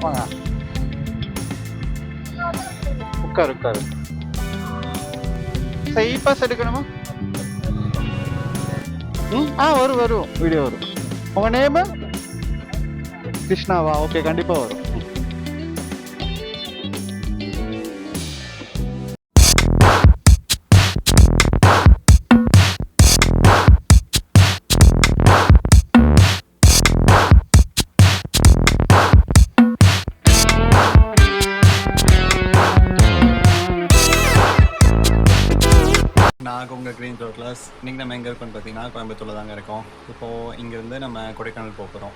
வாங்க உட்காரு உட்காரு. சரி பாஸ் எடுக்கணுமா? வரும் வரும், வீடியோ வரும். உங்கள் நேமு கிருஷ்ணாவா? ஓகே, கண்டிப்பாக வரும். நான் உங்கள் க்ரீன் த்ரோ கிளாஸ். இன்றைக்கி நம்ம எங்கே இருக்கோன்னு பார்த்தீங்கன்னா கோயம்புத்தூரில் தாங்க இருக்கோம். இப்போது இங்கேருந்து நம்ம கொடைக்கானல் போகிறோம்.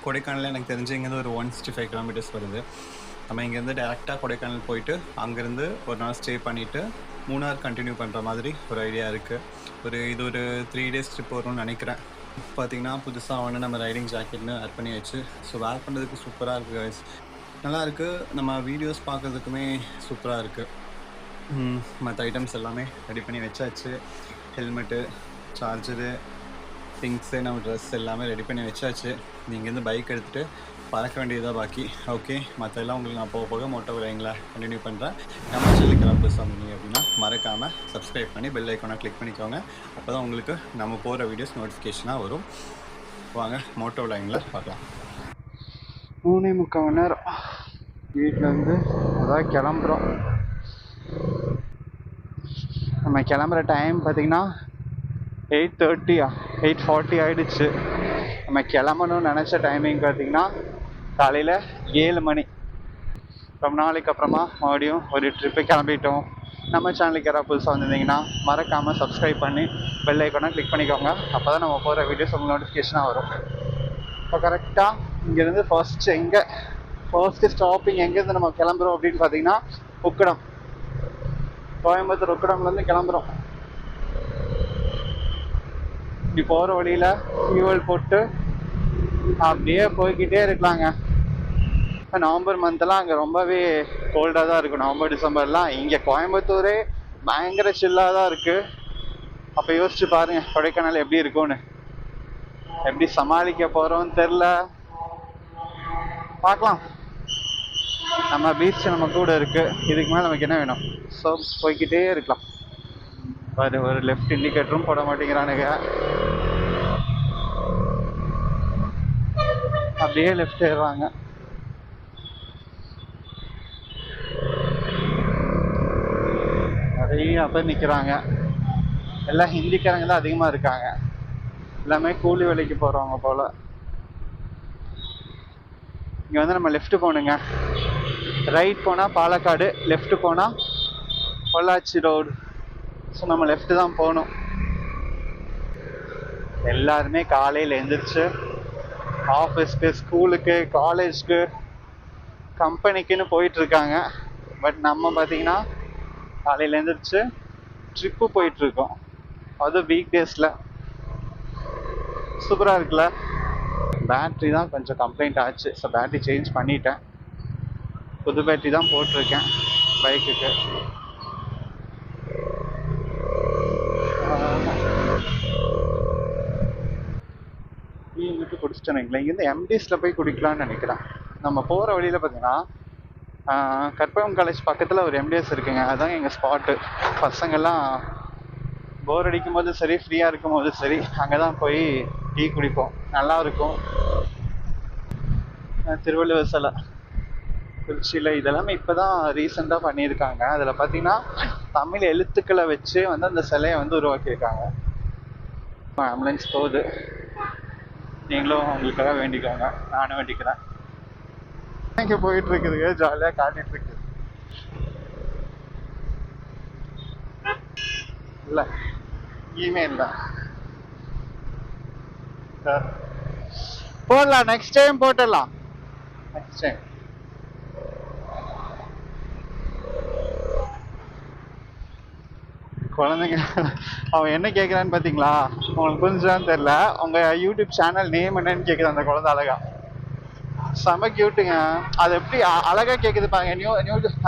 கொடைக்கானல் எனக்கு தெரிஞ்சு இங்கேருந்து ஒரு 165 கிலோமீட்டர்ஸ் வருது. நம்ம இங்கேருந்து டேரெக்டாக கொடைக்கானல் போயிட்டு அங்கேருந்து ஒரு நாள் ஸ்டே பண்ணிவிட்டு மூணார் கண்டினியூ பண்ணுற மாதிரி ஒரு ஐடியா இருக்குது. இது ஒரு 3 days ட்ரிப் வரும்னு நினைக்கிறேன். பார்த்திங்கன்னா புதுசாக வந்து நம்ம ரைடிங் ஜாக்கெட்னு வேர் பண்ணி வச்சு வேர் பண்ணுறதுக்கு சூப்பராக இருக்குது கைஸ். நல்லாயிருக்கு. நம்ம வீடியோஸ் பார்க்குறதுக்குமே சூப்பராக இருக்குது. மற்ற ஐட்டம்ஸ் எல்லாமே ரெடி பண்ணி வச்சாச்சு. ஹெல்மெட்டு, சார்ஜரு, திங்ஸு, நம்ம ட்ரெஸ் எல்லாமே ரெடி பண்ணி வச்சாச்சு. இங்கேருந்து பைக் எடுத்துகிட்டு பறக்க வேண்டியதாக பாக்கி. ஓகே, மற்றெல்லாம் உங்களுக்கு நான் போக போக மோட்டோ விளையாங்களா கண்டினியூ பண்ணுறேன். நம்ம சேனலுக்கு புதுசாக வந்தீங்க அப்படின்னா மறக்காமல் சப்ஸ்கிரைப் பண்ணி பெல் ஐக்கானை கிளிக் பண்ணிக்கோங்க. அப்போ தான் உங்களுக்கு நம்ம போகிற வீடியோஸ் நோட்டிஃபிகேஷனாக வரும். வாங்க மோட்டோ விளையாங்களா பார்க்கலாம். 3.25 மணி நேரம் வீட்டிலேருந்து அதான் கிளம்புறோம். நம்ம கிளம்புற டைம் பார்த்திங்கன்னா 8:40 ஆகிடுச்சு. நம்ம கிளம்பணும்னு நினச்ச டைமிங் பார்த்திங்கன்னா காலையில் 7 மணி. ரொம்ப நாளைக்கு அப்புறமா மறுபடியும் ஒரு ட்ரிப்பு கிளம்பிட்டோம். நம்ம சேனலுக்கு யாராவது புதுசாக வந்திருந்தீங்கன்னா மறக்காமல் சப்ஸ்கிரைப் பண்ணி பெல் ஐக்கானை கிளிக் பண்ணிக்கோங்க. அப்போ தான் நம்ம போகிற வீடியோஸ் உங்களுக்கு நோட்டிஃபிகேஷனாக வரும். இப்போ கரெக்டாக இங்கேருந்து ஃபர்ஸ்ட்டு ஸ்டாப்பிங் எங்கேருந்து நம்ம கிளம்புறோம் அப்படின்னு பார்த்தீங்கன்னா உக்கடம். கோயம்புத்தூர் உக்கடம்லேருந்து கிளம்புறோம். இப்படி போகிற வழியில் ஃபியூவல் போட்டு அப்படியே போய்கிட்டே இருக்கலாங்க. இப்போ நவம்பர் மந்த்லாம் அங்கே ரொம்பவே கோல்டாக தான் இருக்கும். நவம்பர் டிசம்பர்லாம் இங்கே கோயம்புத்தூரே பயங்கர சில்லாக தான் இருக்குது. அப்போ யோசிச்சு பாருங்கள் கொடைக்கானல் எப்படி இருக்கும்னு. எப்படி சமாளிக்க போகிறோன்னு தெரில, பார்க்கலாம். நம்ம பீச் நம்ம கூட இருக்குது. இதுக்கு மேலே நமக்கு என்ன வேணும்? ஸோ போய்கிட்டே இருக்கலாம். ஒரு லெஃப்ட் இண்டிகேட்டரும் போட மாட்டேங்கிறானுங்க. அப்படியே லெஃப்ட் ஏறுறாங்க. நிறைய பேர் நிற்கிறாங்க. எல்லாம் ஹிந்திக்காரங்க தான் அதிகமாக இருக்காங்க. எல்லாமே கூலி வேலைக்கு போகிறவங்க போல். இங்கே வந்து நம்ம லெஃப்ட் போகணுங்க. ரைட் போனால் பாலக்காடு, லெஃப்ட் போனால் பொள்ளாச்சி ரோடு. ஸோ நம்ம லெஃப்ட் தான் போகணும். எல்லாருமே காலையில் எழுந்திரிச்சு ஆஃபீஸ்க்கு, ஸ்கூலுக்கு, காலேஜ்க்கு, கம்பெனிக்குன்னு போயிட்டுருக்காங்க. பட் நம்ம பார்த்திங்கன்னா காலையில் எழுந்திரிச்சு ட்ரிப்பு போயிட்டுருக்கோம். அதுவும் வீக் டேஸில். சூப்பராக இருக்குல்ல. பேட்ரி தான் கொஞ்சம் கம்ப்ளைண்ட் ஆச்சு. ஸோ பேட்ரி சேஞ்ச் பண்ணிட்டேன். புது பேட்ரி தான் போட்டிருக்கேன் பைக்குக்கு. வீட்டுக்கு குடிச்சிட்டேன். இங்கேருந்து எம்டிஸில் போய் குடிக்கலான்னு நினைக்கிறேன். நம்ம போகிற வழியில் பார்த்தீங்கன்னா கற்பகம் காலேஜ் பக்கத்தில் ஒரு எம்டிஎஸ் இருக்குங்க. அதுதான் எங்கள் ஸ்பாட்டு. பசங்கள்லாம் போர் அடிக்கும் போது சரி, ஃப்ரீயாக இருக்கும் போது சரி, அங்கே தான் போய் டீ குடிப்போம். நல்லாயிருக்கும். திருவள்ளுவர் சிலை திருச்சியில் இதெல்லாமே இப்போ தான் ரீசெண்டாக பண்ணியிருக்காங்க. அதில் பார்த்தீங்கன்னா தமிழ் எழுத்துக்களை வச்சு வந்து அந்த சிலையை வந்து உருவாக்கியிருக்காங்க. ஆம்புலன்ஸ் போகுது. நீங்களும் உங்களுக்காக வேண்டிக்கோங்க, நானும் வேண்டிக்கிறேன். இங்கே போயிட்டு இருக்குதுங்க, ஜாலியாக காட்டிட்டு இருக்கு. இல்லை இமெயில் இல்லை சார், போடலாம். நெக்ஸ்ட் டைம் போட்டுடலாம். நெக்ஸ்ட் டைம் குழந்தைங்க அவன் என்ன கேட்குறான்னு பார்த்தீங்களா? உங்களுக்கு புரிஞ்சுதான்னு தெரில. உங்கள் யூடியூப் சேனல் நேம் என்னன்னு கேட்குது அந்த குழந்தை. அழகா செம கியூட்டுங்க. அது எப்படி அழகா கேட்குது பாருங்க.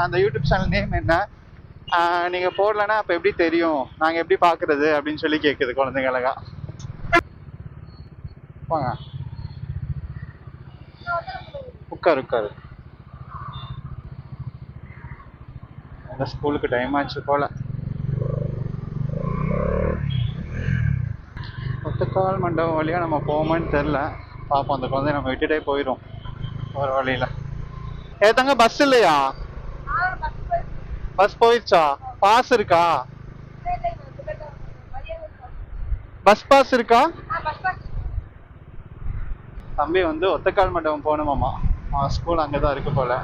அந்த யூடியூப் சேனல் நேம் என்ன, நீங்கள் போடலன்னா அப்போ எப்படி தெரியும், நாங்கள் எப்படி பார்க்குறது அப்படின்னு சொல்லி கேட்குது குழந்தைங்க அழகா. வாங்க உட்காரு உட்காரு. அந்த ஸ்கூலுக்கு டைம் ஆச்சு போல். ஒத்தக்கால் மண்டபம் வழியாக நம்ம போவோமான்னு தெரில. பார்ப்போம். அந்த குழந்தைய நம்ம விட்டுட்டே போயிடும் ஒரு வழியில். தங்க பஸ் இல்லையா? பஸ் போயிடுச்சா? பாஸ் இருக்கா? பஸ் பாஸ் இருக்கா? தம்பி வந்து ஒத்தக்கால் மண்டபம் போகணுமாம்மா. ஸ்கூல் அங்கே தான் இருக்கு போல்.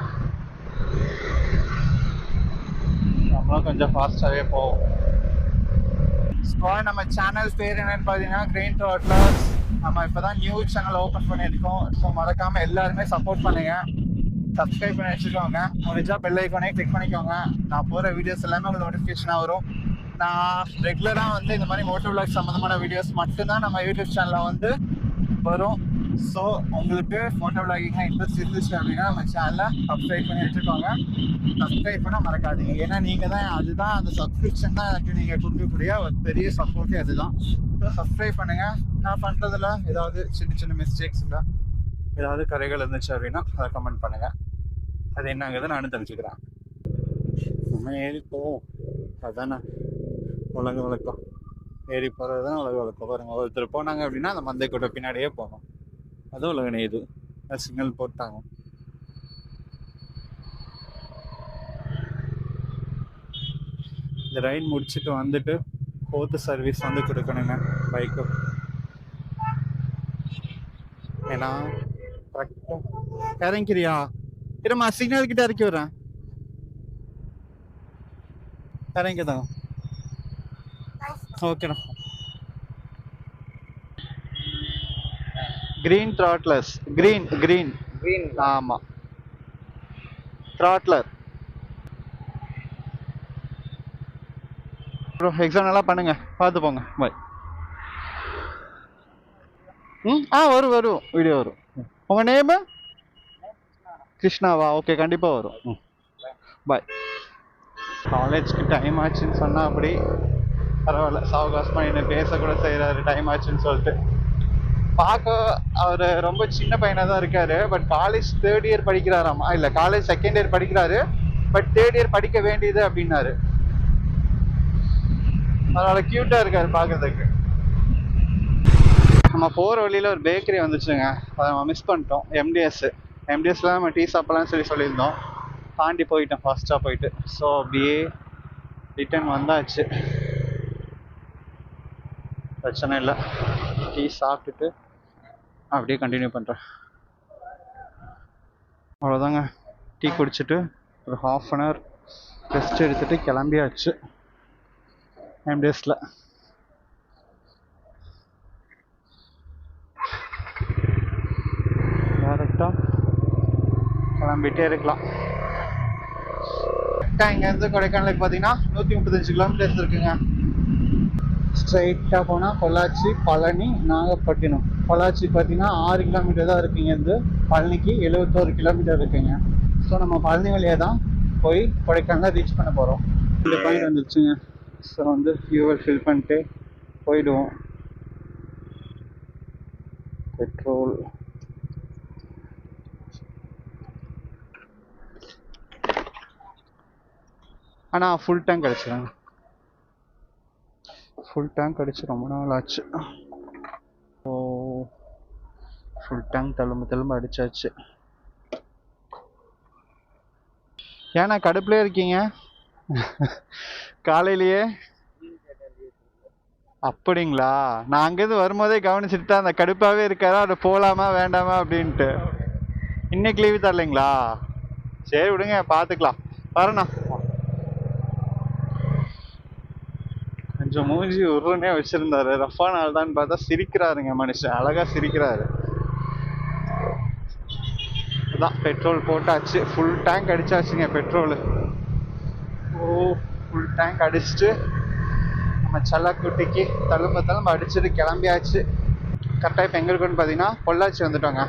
நம்மளும் கொஞ்சம் ஃபாஸ்ட்டாகவே போவோம். நம்ம சேனல் பேர் என்னன்னு பார்த்தீங்கன்னா கிரீன் த்ராட்லர்ஸ். நம்ம இப்போ தான் நியூ சேனல் ஓப்பன் பண்ணியிருக்கோம். ஸோ மறக்காமல் எல்லாருமே சப்போர்ட் பண்ணுங்க, சப்ஸ்கிரைப் பண்ணி வச்சுக்கோங்க. முடிஞ்சா பெல் ஐக்கானே கிளிக் பண்ணிக்கோங்க. நான் போகிற வீடியோஸ் எல்லாமே உங்களுக்கு நோட்டிஃபிகேஷனாக வரும். நான் ரெகுலராக வந்து இந்த மாதிரி மோட்டோ விளாக் சம்மந்தமான வீடியோஸ் மட்டும்தான் நம்ம யூடியூப் சேனலில் வந்து வரும். ஸோ உங்களுக்கு ஃபோட்டோ விளாகிங்காக இன்ட்ரெஸ்ட் இருந்துச்சு அப்படின்னா நம்ம சேனலை சப்ஸ்கிரைப் பண்ணி வச்சுக்கோங்க. சப்ஸ்கிரைப் பண்ண மறக்காதீங்க. ஏன்னா நீங்கள் தான், அதுதான் அந்த சப்ஸ்கிரிப்ஷன் தான் எனக்கு நீங்கள் கொடுக்கக்கூடிய ஒரு பெரிய சப்போர்ட்டே அதுதான். ஸோ சப்ஸ்கிரைப் பண்ணுங்கள். நான் பண்ணுறதுல ஏதாவது சின்ன சின்ன மிஸ்டேக்ஸ் இல்லை, ஏதாவது கரைகள் இருந்துச்சு அப்படின்னா அதை கமெண்ட் பண்ணுங்கள். அது என்னங்கிறத நானும் தெரிஞ்சுக்கிறேன். நம்ம ஏறி போவோம். அதுதானே உலக வழக்கம். ஏறி போகிறது தான் உலக வழக்கம். பாருங்கள், ஒருத்தர் போனாங்க அப்படின்னா அந்த மந்தை கூட்ட பின்னாடியே போகணும். அதுவும் உலக இது சிக்னல் போட்டாங்க. இந்த ரைட் முடிச்சுட்டு வந்துட்டு 4th சர்வீஸ் வந்து கொடுக்கணுங்க பைக்கு. ஏன்னா கரெக்டாக இறங்கிக்கிறியா? இருமா, சிக்னல் கிட்ட இறக்கி விடுறேன். இறங்கிதான். ஓகேண்ணா. Green throttlers. கிரீன் ஆமாம், த்ராட்லர். எக்ஸாம் நல்லா பண்ணுங்க, பார்த்து போங்க. பாய். வரும் வீடியோ வரும். உங்கள் நேமு? கிருஷ்ணாவா? ஓகே, கண்டிப்பாக வரும். பாய். காலேஜ்க்கு டைம் ஆச்சுன்னு சொன்னால் அப்படி பரவாயில்ல, சாவகாசமாக என்ன பேசக்கூட செய்கிறாரு டைம் ஆச்சுன்னு சொல்லிட்டு. பார்க்க அவர் ரொம்ப சின்ன பையனாக தான் இருக்காரு. பட் காலேஜ் 3rd இயர் படிக்கிறாராமா. இல்லை, காலேஜ் 2nd இயர் படிக்கிறாரு. பட் 3rd இயர் படிக்க வேண்டியது அப்படின்னாரு. அதனால க்யூட்டாக இருக்காரு பார்க்கறதுக்கு. நம்ம போகிற வழியில் ஒரு பேக்கரி வந்துச்சுங்க, அதை நம்ம மிஸ் பண்ணிட்டோம். எம்டிஎஸ்ல நம்ம டீ சாப்பிடலாம்னு சொல்லியிருந்தோம். தாண்டி போயிட்டோம், ஃபாஸ்ட்டாக போயிட்டு. ஸோ அப்படியே ரிட்டர்ன் வந்தாச்சு. பிரச்சனை இல்லை. டீ சாப்பிட்டுட்டு அப்படியே கண்டினியூ பண்ணுறேன். அவ்வளோதாங்க. டீ குடிச்சிட்டு ஒரு 1/2 hour ரெஸ்ட் எடுத்துகிட்டு கிளம்பியாச்சு எம்டிஎஸ்ல. டேரெக்டாக கிளம்பிட்டே இருக்கலாம். இங்கேருந்து கொடைக்கானலுக்கு பார்த்தீங்கன்னா 135 கிலோமீட்டர்ஸ் இருக்குங்க. ஸ்ட்ரைட்டாக போனால் பொள்ளாச்சி, பழனி, நாகப்பட்டினம். பொள்ளாச்சி பார்த்தீங்கன்னா 6 கிலோமீட்டர் தான் இருக்குங்க. இருந்து பழனிக்கு 71 கிலோமீட்டர் இருக்குங்க. ஸோ நம்ம பழனி வழியாக தான் போய் கொடைக்கானலை ரீச் பண்ண போகிறோம். இந்த பாயிண்ட் வந்துருச்சுங்க. ஸோ வந்து ஃபியூவல் ஃபில் பண்ணிட்டு போயிடுவோம். பெட்ரோல் ஆனால் ஃபுல் டேங்க் கிடச்சிடுங்க. ஃபுல் டேங்க் அடிச்சு ரொம்ப நாள் ஆச்சு. ஸோ ஃபுல் டேங்க் தழும்பு அடிச்சாச்சு. ஏன்னா கடுப்புலேயே இருக்கீங்க காலையிலேயே? அப்படிங்களா? நான் அங்கேருந்து வரும்போதே கவனிச்சுட்டு தான் அந்த கடுப்பாகவே இருக்காரா, அது போகலாமா வேண்டாமா அப்படின்ட்டு. இன்னைக்கு லீவு தரலைங்களா? சரி விடுங்க, பார்த்துக்கலாம். வரேண்ணா. கொஞ்சம் மூஞ்சி உருன்னே வச்சிருந்தாரு. ரஃபா நாள் தான் பார்த்தா சிரிக்கிறாருங்க மனுஷன், அழகா சிரிக்கிறாரு. அதான் பெட்ரோல் போட்டாச்சு. ஃபுல் டேங்க் அடிச்சாச்சுங்க பெட்ரோலு. ஃபுல் டேங்க் அடிச்சுட்டு நம்ம செல்லக்குட்டிக்கு தழும்பு அடிச்சுட்டு கிளம்பியாச்சு. கரெக்டாக இப்போ எங்கே இருக்குன்னு பார்த்தீங்கன்னா பொள்ளாச்சி வந்துட்டோங்க.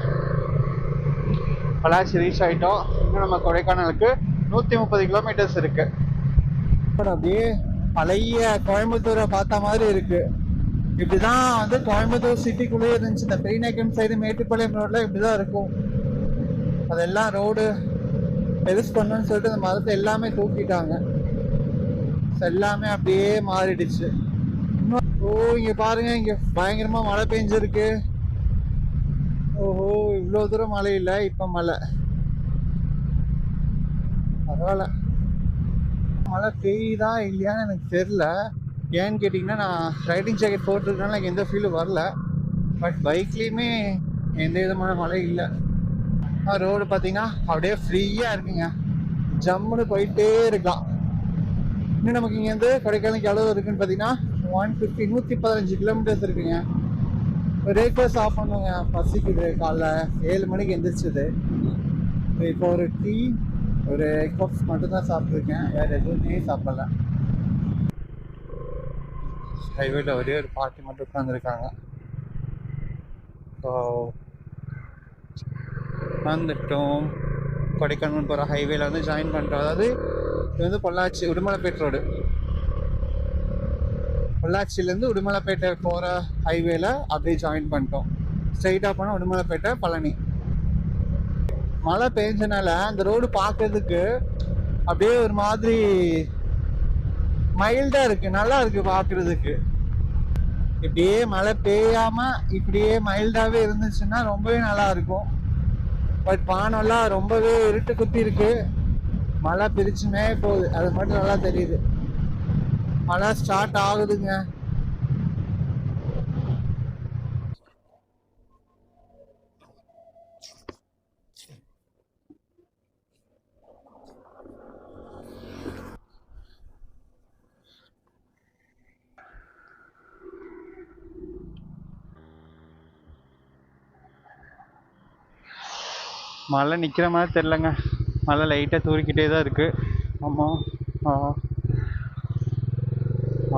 பொள்ளாச்சி ரீச் ஆகிட்டோம். இன்னும் நம்ம கொடைக்கானலுக்கு 130 கிலோமீட்டர்ஸ் இருக்கு. அப்படியே பழைய கோயம்புத்தூரை பார்த்த மாதிரி இருக்கு. இப்படிதான் வந்து கோயம்புத்தூர் சிட்டிக்குள்ளேயே இருந்துச்சு. இந்த பெரியநாயக்கன் சைடு மேட்டுப்பாளையம் ரோட்ல இப்படிதான் இருக்கும். அதெல்லாம் ரோடு பெருசு பண்ணணும்னு சொல்லிட்டு இந்த மரத்தை எல்லாமே தூக்கிட்டாங்க. எல்லாமே அப்படியே மாறிடுச்சு. ஓ இங்க பாருங்க, இங்க பயங்கரமா மழை பெஞ்சிருக்கு. ஓஹோ, இவ்வளவு தூரம் மழை இல்லை, இப்ப மழை. பரவாயில்ல. மழை பெய்யுதா இல்லையான்னு எனக்கு தெரியல. ஏன்னு கேட்டிங்கன்னா, நான் ரைடிங் ஜாக்கெட் போட்டிருக்கனால எனக்கு எந்த ஃபீலும் வரல. பட் பைக்லேயுமே எந்த விதமான மழை இல்லை. ரோடு பார்த்தீங்கன்னா அப்படியே ஃப்ரீயாக இருக்குங்க, ஜம்முன்னு போயிட்டே இருக்கலாம். இன்னும் நமக்கு இங்கேருந்து கொடைக்கானலுக்கு எவ்வளோ இருக்குன்னு பார்த்தீங்கன்னா 115 கிலோமீட்டர்ஸ் இருக்குங்க. பிரேக்ஃபாஸ்ட் ஆஃப் பண்ணுங்க, பசிக்குது. காலைல 7 மணிக்கு எந்திரிச்சது. இப்போ ஒரு டீ, ஒரு எக் பப்ஸ் மட்டும்தான் சாப்பிட்ருக்கேன், வேறு எதுவுமே சாப்பிடல. ஹைவேல ஒரே ஒரு பாட்டி மட்டும் உட்காந்துருக்காங்க. ஸோ வந்துட்டோம். கொடைக்கானல் போகிற ஹைவேல வந்து ஜாயின் பண்ணிட்டோம். அதாவது இது வந்து பொள்ளாச்சி உடுமலைப்பேட்டை ரோடு. பொள்ளாச்சியிலேருந்து உடுமலைப்பேட்டை போகிற ஹைவேல அப்படியே ஜாயின் பண்ணிட்டோம். ஸ்ட்ரைட்டாக போனால் உடுமலைப்பேட்டை, பழனி. மழை பெஞ்சனால அந்த ரோடு பார்க்கறதுக்கு அப்படியே ஒரு மாதிரி மைல்டாக இருக்குது, நல்லா இருக்குது பார்க்குறதுக்கு. இப்படியே மழை பெய்யாமல் இப்படியே மைல்டாகவே இருந்துச்சுன்னா ரொம்பவே நல்லா இருக்கும். பட் வானம்லாம் ரொம்பவே இருட்டு குத்தி இருக்கு, மழை பிரிச்சுமே போகுது, அது மட்டும் நல்லா தெரியுது. மழை ஸ்டார்ட் ஆகுதுங்க. மழை நிற்கிற மாதிரி தெரிலங்க, மழை லைட்டாக தூரிக்கிட்டே தான் இருக்குது. ஆமாம்.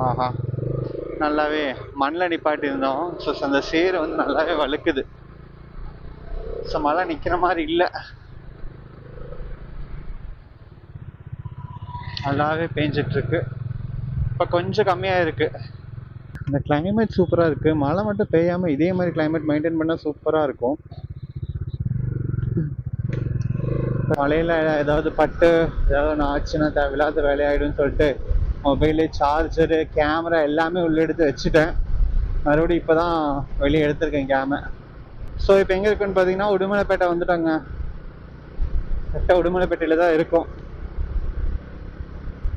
ஆஹா, நல்லாவே மண்ணில் நிப்பாட்டி இருந்தோம். ஸோ அந்த சேரை வந்து நல்லாவே வழுக்குது. ஸோ மழை நிற்கிற மாதிரி இல்லை, நல்லாவே பேஞ்சிட்ருக்கு. இப்போ கொஞ்சம் கம்மியாக இருக்குது. இந்த கிளைமேட் சூப்பராக இருக்குது. மழை மட்டும் பெய்யாமல் இதே மாதிரி கிளைமேட் மெயின்டைன் பண்ணால் சூப்பராக இருக்கும். மழையில் ஏதாவது பட்டு ஏதாவது ஒன்று ஆச்சுன்னா தேவையில்லாத வேலையாயிடும்னு சொல்லிட்டு மொபைலு, சார்ஜரு, கேமரா எல்லாமே உள்ளே எடுத்து வச்சுட்டேன். மறுபடியும் இப்போ தான் வெளியே எடுத்திருக்கேன் கேமரா. ஸோ இப்போ எங்கே இருக்குன்னு பார்த்தீங்கன்னா உடுமலைப்பேட்டை வந்துட்டோங்க. கரெக்டாக உடுமலைப்பேட்டையில் தான் இருக்கும்.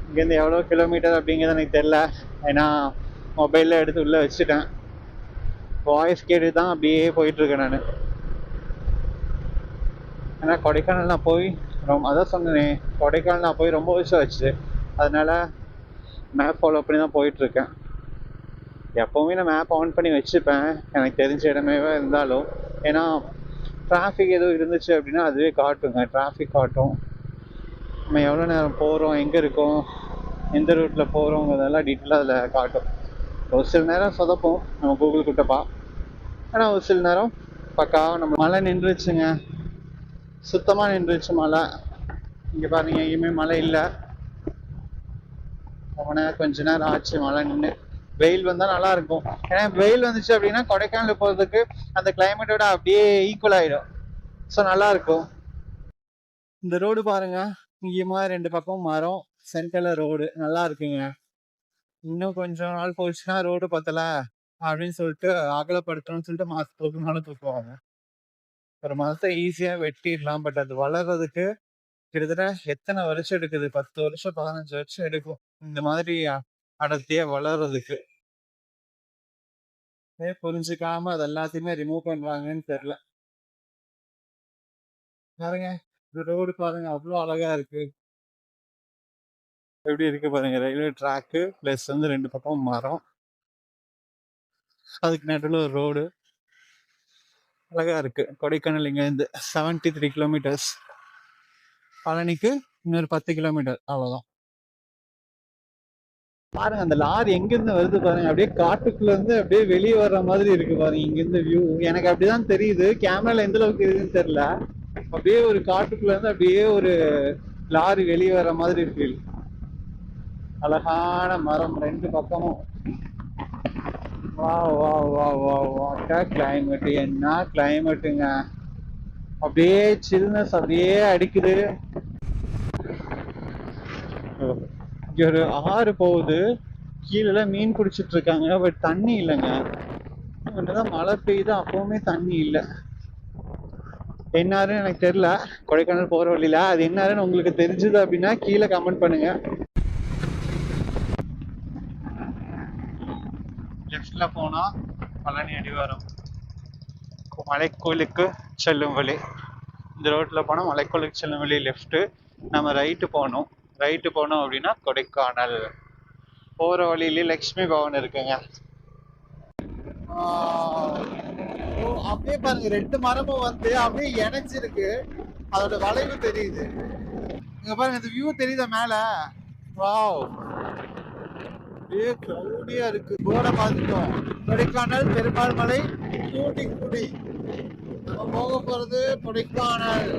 இங்கேருந்து எவ்வளோ கிலோமீட்டர் அப்படிங்கிறது எனக்கு தெரில, ஏன்னா மொபைலில் எடுத்து உள்ளே வச்சுட்டேன். வாய்ஸ் கேட்டு தான் அப்படியே போயிட்டுருக்கேன் நான். ஏன்னா கொடைக்கானல் நான் போய் அதான் சொன்னேன், கொடைக்கானல் நான் போய் ரொம்ப வருஷம் ஆச்சு. அதனால மேப் ஃபாலோ பண்ணி தான் போயிட்டுருக்கேன். எப்போவுமே நான் மேப் ஆன் பண்ணி வச்சுப்பேன், எனக்கு தெரிஞ்ச இடமே இருந்தாலும். ஏன்னா டிராஃபிக் எதுவும் இருந்துச்சு அப்படின்னா அதுவே காட்டுங்க, டிராஃபிக் காட்டும். நம்ம எவ்வளோ நேரம் போகிறோம், எங்கே இருக்கோம், எந்த ரூட்டில் போகிறோங்கிறதெல்லாம் டீட்டெயிலாக அதில் காட்டும். ஒரு சில நேரம் சொதப்போம் நம்ம கூகுள் கிட்டப்பா, ஆனால் ஒரு சில நேரம் பக்காவாக நம்ம. மழை நின்றுச்சுங்க, சுத்தமாக நின்றுச்சு மழை. இங்கே பாருங்க, எங்கேயுமே மழை இல்லை. ரொம்ப நேரம், கொஞ்ச நேரம் ஆச்சு மழை நின்று. வெயில் வந்தால் நல்லா இருக்கும். ஏன்னா வெயில் வந்துச்சு அப்படின்னா கொடைக்கானல் போகிறதுக்கு அந்த கிளைமேட்டோட அப்படியே ஈக்குவல் ஆகிடும். ஸோ நல்லா இருக்கும். இந்த ரோடு பாருங்க, இங்கேயுமா 2 பக்கம் மரம், சென்டரில் ரோடு, நல்லா இருக்குங்க. இன்னும் கொஞ்சம் நாள் போச்சுன்னா ரோடு பத்தல அப்படின்னு சொல்லிட்டு அகலப்படுத்தணும்னு சொல்லிட்டு மாதத்துக்கு நாளும் தூக்குவாங்க. ஒரு மாதத்தை ஈஸியாக வெட்டிடலாம். பட் அது வளர்றதுக்கு கிட்டத்தட்ட எத்தனை வருஷம் எடுக்குது? 10 வருஷம் 15 வருஷம் எடுக்கும் இந்த மாதிரி அடர்த்தியாக வளர்றதுக்கு. புரிஞ்சுக்காம அது எல்லாத்தையுமே ரிமூவ் பண்ணுவாங்கன்னு தெரியல. பாருங்க, இந்த ரோடு பாருங்க, அவ்வளோ அழகா இருக்கு. எப்படி இருக்கு பாருங்க, ரயில்வே ட்ராக்கு பிளஸ் வந்து 2 பக்கம் மரம், அதுக்கு நடுவில் ஒரு ரோடு, அழகா இருக்கு. கொடைக்கானல் இங்கேருந்து 73 கிலோமீட்டர்ஸ், பழனிக்கு இன்னொரு 10 கிலோமீட்டர், அவ்வளோதான். பாருங்க அந்த லாரி எங்கிருந்து வருது பாருங்க, அப்படியே காட்டுக்குள்ள இருந்து அப்படியே வெளியே வர்ற மாதிரி இருக்கு பாருங்க. இங்கிருந்து வியூ எனக்கு அப்படிதான் தெரியுது, கேமரால எந்த அளவுக்கு இருக்குன்னு தெரியல. அப்படியே ஒரு காட்டுக்குள்ள இருந்து அப்படியே ஒரு லாரி வெளியே வர்ற மாதிரி இருக்கு. அழகான மரம் 2 பக்கமும். வா வா வா வா வாட்டா கிளைமேட், என்ன கிளைமேட்டுங்க. அப்படியே சில்னஸ் அப்படியே அடிக்குது. இங்கே ஒரு ஆறு போகுது, கீழே மீன் பிடிச்சிட்டு இருக்காங்க, பட் தண்ணி இல்லைங்க. தான் மழை பெய்யுது, அப்பவுமே தண்ணி இல்லை. என்னாருன்னு எனக்கு தெரியல கொடைக்கானல் போகிற வழியில. அது என்னாருன்னு உங்களுக்கு தெரிஞ்சுது அப்படின்னா கீழே கமெண்ட் பண்ணுங்க. லெஃப்ட்ல போனா பழனி அடிவாரம், மலைக்கோயிலுக்கு செல்லும் வழி. இந்த ரோட்ல போனா மலைக்கோயிலுக்கு செல்லும் வழி லெஃப்ட். நம்ம ரைட்டு போகணும். ரைட்டு போனோம் அப்படின்னா கொடைக்கானல். போற வழியிலே லக்ஷ்மி பவன் இருக்குங்க. அப்படியே பாருங்க, 2 மரமும் வந்து அப்படியே இணைஞ்சிருக்கு. அதோட வளைவு தெரியுது. இங்க பாருங்க, இந்த வியூ தெரியுதா மேல? வாவ், அப்படியே கிளவுடியா இருக்கு. போர்டை பார்த்துட்டோம், கொடைக்கானல் பெருமாள் மலை தூண்டிக்குடி. நம்ம போக போறது கொடைக்கானல்.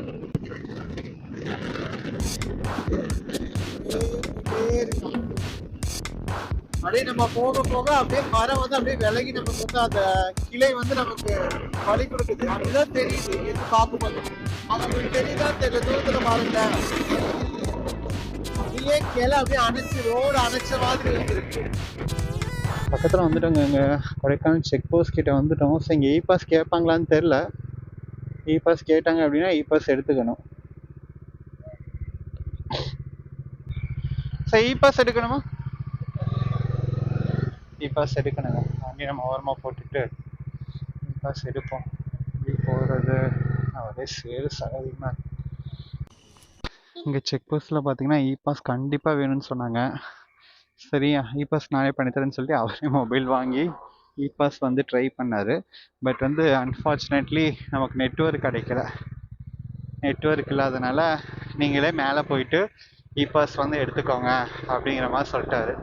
அப்படியே நம்ம போக போக அப்படியே மரம் வந்து அப்படியே விலகி நமக்கு வந்து அந்த கிளை வந்து நமக்கு வழி கொடுக்குது. அப்படிதான் தெரியுது எது பார்க்கும்போது. அவங்களுக்கு தெரியுதான் தெரியல, தூரத்துல பாருங்க அப்படியே கிளை அப்படியே அணைச்சு, ரோடு அணைச்ச மாதிரி வந்துருக்கு. பக்கத்துல வந்துட்டோங்க, இங்க கொடைக்கானல் செக் போஸ்ட் கிட்ட வந்துட்டோம். ஸோ இங்க இ பாஸ் கேட்பாங்களான்னு தெரியல. இ பாஸ் கேட்டாங்க அப்படின்னா இ பாஸ் எடுத்துக்கணும். ஸோ இ பாஸ் எடுக்கணுமா? E pass எடுக்கணுங்க. வண்டி நம்ம ஓரமாக போட்டுட்டு இ பாஸ் எடுப்போம். இப்படி போகிறது ஒரே சேல்ஸ் அதிகமாக. இங்கே செக் போஸ்ட்டில் பார்த்தீங்கன்னா இ பாஸ் கண்டிப்பாக வேணும்னு சொன்னாங்க. சரியா, இ பாஸ் நானே பண்ணித்தரேன்னு சொல்லிட்டு அவரே மொபைல் வாங்கி இ பாஸ் வந்து ட்ரை பண்ணார். பட் வந்து அன்ஃபார்ச்சுனேட்லி நமக்கு நெட்வொர்க் கிடைக்கல. நெட்வொர்க் இல்லாதனால நீங்களே மேலே போயிட்டு இ பாஸ் வந்து எடுத்துக்கோங்க அப்படிங்கிற மாதிரி சொல்லிட்டாரு.